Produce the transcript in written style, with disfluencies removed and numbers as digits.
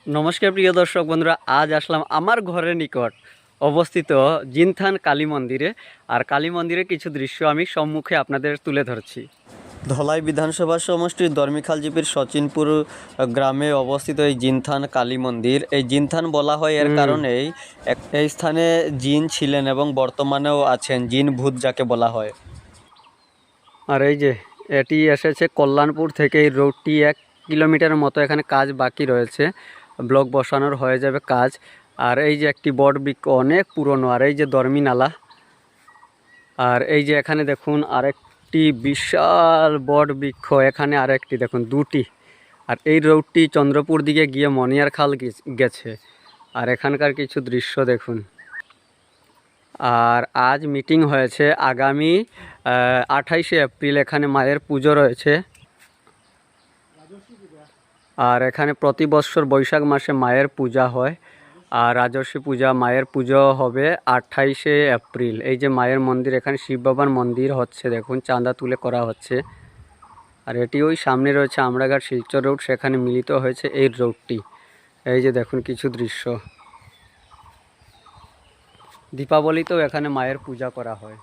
নমস্কার প্রিয় দর্শক বন্ধুরা, আজ আসলাম আমার ঘরের নিকট অবস্থিত জিনথান কালী মন্দিরে। আর কালী মন্দিরে কিছু দৃশ্য আমি সম্মুখে আপনাদের তুলে ধরছি। ধলাই বিধানসভা সমষ্টির দর্মিখাল জিপির সচিনপুর গ্রামে অবস্থিত এই জিনথান কালী মন্দির। এই জিনথান বলা হয় এর কারণেই এই স্থানে জিন ছিলেন এবং বর্তমানেও আছেন, জিন ভূত যাকে বলা হয়। আর এই যে এটি এসেছে কল্যাণপুর থেকে। এই রোডটি 1 কিলোমিটারের মতো এখানে কাজ বাকি রয়েছে, ব্লক বসানোর হয়ে যাবে কাজ। আর এই যে একটি বট বৃক্ষ অনেক পুরনো, আর এই যে দর্মি নালা। আর এই যে এখানে দেখুন আরেকটি বিশাল বট বৃক্ষ, এখানে আরেকটি দেখুন, দুটি। আর এই রোডটি চন্দ্রপুর দিকে গিয়ে মনিয়ার খাল গেছে। আর এখানকার কিছু দৃশ্য দেখুন। আর আজ মিটিং হয়েছে, আগামী 28শে এপ্রিল এখানে মায়ের পুজো রয়েছে। আর এখানে প্রতি বছর বৈশাখ মাসে মায়ের পূজা হয়। আর রাজস্বী পূজা, মায়ের পুজো হবে 28শে এপ্রিল। এই যে মায়ের মন্দির, এখানে শিব বাবার মন্দির হচ্ছে, দেখুন চাঁদা তুলে করা হচ্ছে। আর এটি ওই সামনে রয়েছে আমরাঘাট শিলচর রোড, সেখানে মিলিত হয়েছে এই রোডটি। এই যে দেখুন কিছু দৃশ্য। দীপাবলিতেও এখানে মায়ের পূজা করা হয়।